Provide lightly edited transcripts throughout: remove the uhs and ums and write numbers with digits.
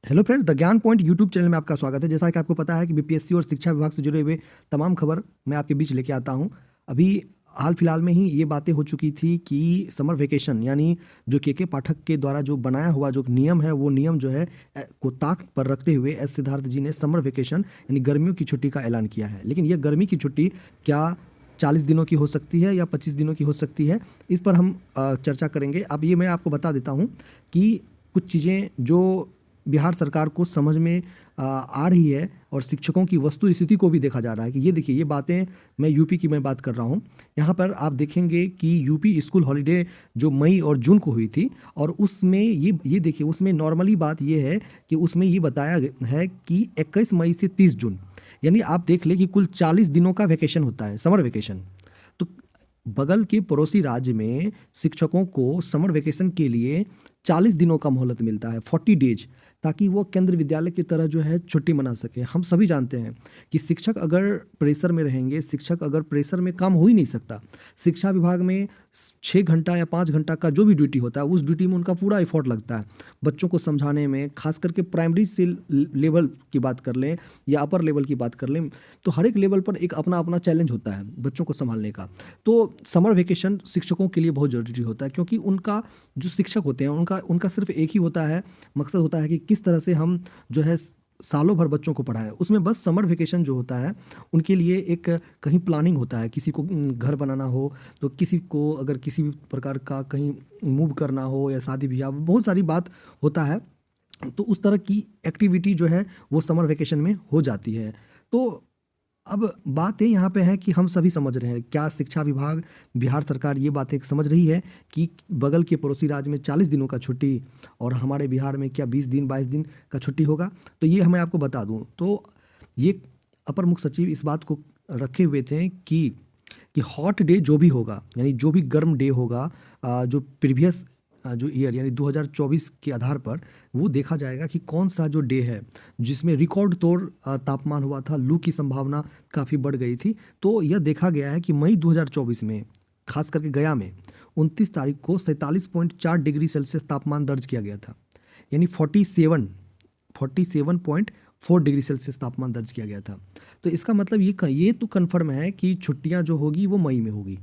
Hello friends, the ज्ञान point YouTube channel में आपका स्वागत है। जैसा कि आपको पता है कि बीपीएससी और शिक्षा विभाग से जुड़े हुए तमाम खबर मैं आपके बीच लेके आता हूं। अभी हाल फिलहाल में ही ये बातें हो चुकी थी कि समर वेकेशन यानी जो के पाठक के द्वारा जो बनाया हुआ जो नियम है, वो नियम जो है को ताक पर रखते हुए एस सिद्धार्थ जी ने समर वेकेशन यानी गर्मियों की छुट्टी का ऐलान किया है। लेकिन यह गर्मी की छुट्टी क्या 40 दिनों की हो सकती है या 25 दिनों की हो सकती है, इस पर हम चर्चा करेंगे। अब ये मैं आपको बता देता हूँ कि कुछ चीज़ें जो बिहार सरकार को समझ में आ रही है और शिक्षकों की वस्तु स्थिति को भी देखा जा रहा है कि ये देखिए, ये बातें मैं यूपी की मैं बात कर रहा हूँ। यहाँ पर आप देखेंगे कि यूपी स्कूल हॉलीडे जो मई और जून को हुई थी, और उसमें ये देखिए, उसमें नॉर्मली बात ये है कि उसमें ये बताया है कि 21 मई से 30 जून, यानी आप देख ले कि कुल 40 दिनों का वैकेशन होता है, समर वेकेशन। तो बगल के पड़ोसी राज्य में शिक्षकों को समर वेकेशन के लिए 40 दिनों का मोहलत मिलता है, 40 डेज, ताकि वो केंद्र विद्यालय की तरह जो है छुट्टी मना सके। हम सभी जानते हैं कि शिक्षक अगर प्रेशर में रहेंगे, शिक्षक अगर प्रेशर में काम हो ही नहीं सकता। शिक्षा विभाग में 6 घंटा या 5 घंटा का जो भी ड्यूटी होता है, उस ड्यूटी में उनका पूरा एफर्ट लगता है बच्चों को समझाने में। खास करके प्राइमरी से लेवल की बात कर लें या अपर लेवल की बात कर लें, तो हर एक लेवल पर एक अपना अपना चैलेंज होता है बच्चों को संभालने का। तो समर वेकेशन शिक्षकों के लिए बहुत ज़रूरी होता है, क्योंकि उनका जो शिक्षक होते हैं, उनका उनका सिर्फ एक ही होता है, मकसद होता है कि किस तरह से हम जो है सालों भर बच्चों को पढ़ाएं। उसमें बस समर वेकेशन जो होता है उनके लिए एक कहीं प्लानिंग होता है। किसी को घर बनाना हो, तो किसी को अगर किसी भी प्रकार का कहीं मूव करना हो, या शादी ब्याह, बहुत सारी बात होता है। तो उस तरह की एक्टिविटी जो है वो समर वेकेशन में हो जाती है। तो अब बात ये यहाँ पे है कि हम सभी समझ रहे हैं, क्या शिक्षा विभाग, बिहार सरकार ये बातें समझ रही है कि बगल के पड़ोसी राज्य में 40 दिनों का छुट्टी और हमारे बिहार में क्या 20 दिन 22 दिन का छुट्टी होगा? तो ये हमें आपको बता दूं, तो ये अपर मुख्य सचिव इस बात को रखे हुए थे कि हॉट डे जो भी होगा, यानी जो भी गर्म डे होगा, जो प्रीवियस जो ईयर यानी 2024 के आधार पर वो देखा जाएगा कि कौन सा जो डे है जिसमें रिकॉर्ड तोड़ तापमान हुआ था, लू की संभावना काफ़ी बढ़ गई थी। तो यह देखा गया है कि मई 2024 में खास करके गया में 29 तारीख को 47.4 डिग्री सेल्सियस तापमान दर्ज किया गया था, यानी 47.4 डिग्री सेल्सियस तापमान दर्ज किया गया था। तो इसका मतलब ये तो कन्फर्म है कि छुट्टियां जो होगी वो मई में होगी,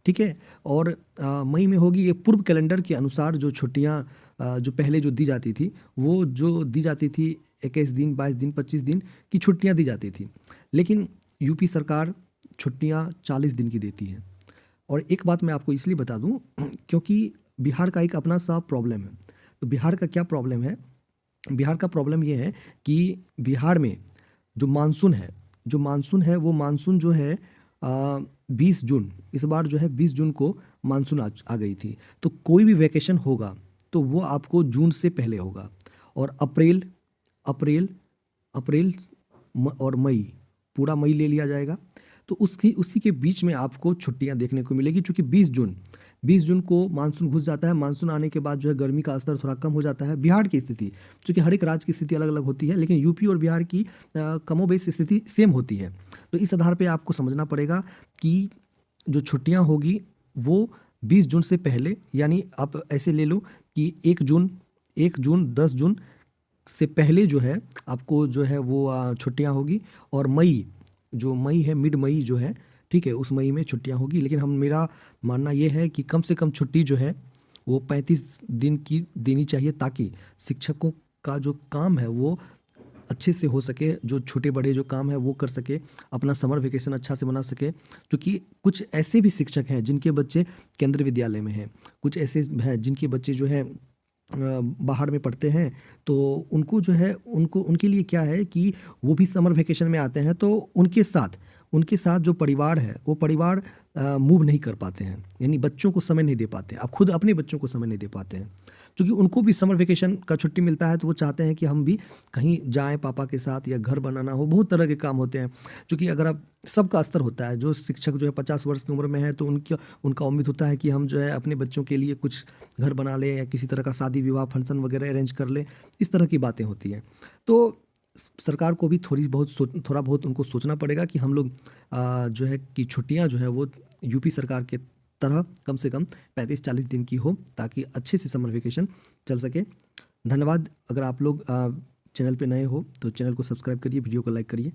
ठीक है। और मई में होगी, ये पूर्व कैलेंडर के अनुसार जो छुट्टियां जो पहले जो दी जाती थी, वो जो दी जाती थी 21 दिन 22 दिन 25 दिन की छुट्टियां दी जाती थी। लेकिन यूपी सरकार छुट्टियां 40 दिन की देती है। और एक बात मैं आपको इसलिए बता दूं क्योंकि बिहार का एक अपना सा प्रॉब्लम है। तो बिहार का क्या प्रॉब्लम है? बिहार का प्रॉब्लम ये है कि बिहार में जो मानसून है वो मानसून जो है 20 जून, इस बार जो है 20 जून को मानसून आ गई थी। तो कोई भी वैकेशन होगा तो वो आपको जून से पहले होगा। और अप्रैल अप्रैल अप्रैल और मई, पूरा मई ले लिया जाएगा। तो उसकी उसी के बीच में आपको छुट्टियां देखने को मिलेगी, चूंकि 20 जून को मानसून घुस जाता है। मानसून आने के बाद जो है गर्मी का स्तर थोड़ा कम हो जाता है। बिहार की स्थिति, चूंकि हर एक राज्य की स्थिति अलग अलग होती है, लेकिन यूपी और बिहार की कमोबेश स्थिति सेम होती है। तो इस आधार पे आपको समझना पड़ेगा कि जो छुट्टियां होगी वो 20 जून से पहले, यानी आप ऐसे ले लो कि 1 जून 10 जून से पहले जो है आपको जो है वो छुट्टियां होगी। और मई है, मिड मई जो है, ठीक है, उस मई में छुट्टियां होगी। लेकिन मेरा मानना ये है कि कम से कम छुट्टी जो है वो 35 दिन की देनी चाहिए, ताकि शिक्षकों का जो काम है वो अच्छे से हो सके, जो छोटे बड़े जो काम है वो कर सके, अपना समर वेकेशन अच्छा से बना सके। क्योंकि कुछ ऐसे भी शिक्षक हैं जिनके बच्चे केंद्र विद्यालय में हैं, कुछ ऐसे हैं जिनके बच्चे जो है बाहर में पढ़ते हैं। तो उनको जो है उनके लिए क्या है कि वो भी समर वेकेशन में आते हैं, तो उनके साथ जो परिवार है वो परिवार मूव नहीं कर पाते हैं, यानी बच्चों को समय नहीं दे पाते हैं। अब खुद अपने बच्चों को समय नहीं दे पाते हैं, क्योंकि उनको भी समर वेकेशन का छुट्टी मिलता है, तो वो चाहते हैं कि हम भी कहीं जाएं पापा के साथ, या घर बनाना हो, बहुत तरह के काम होते हैं। क्योंकि अगर आप सबका स्तर होता है, जो शिक्षक जो है 50 वर्ष की उम्र में है, तो उनका उम्मीद होता है कि हम जो है अपने बच्चों के लिए कुछ घर बना लें, या किसी तरह का शादी विवाह फंक्शन वगैरह अरेंज कर लें। इस तरह की बातें होती हैं। तो सरकार को भी थोड़ा बहुत उनको सोचना पड़ेगा कि हम लोग जो है कि छुट्टियां जो है वो यूपी सरकार के तरह कम से कम 35-40 दिन की हो, ताकि अच्छे से समर वेकेशन चल सके। धन्यवाद। अगर आप लोग चैनल पे नए हो तो चैनल को सब्सक्राइब करिए, वीडियो को लाइक करिए।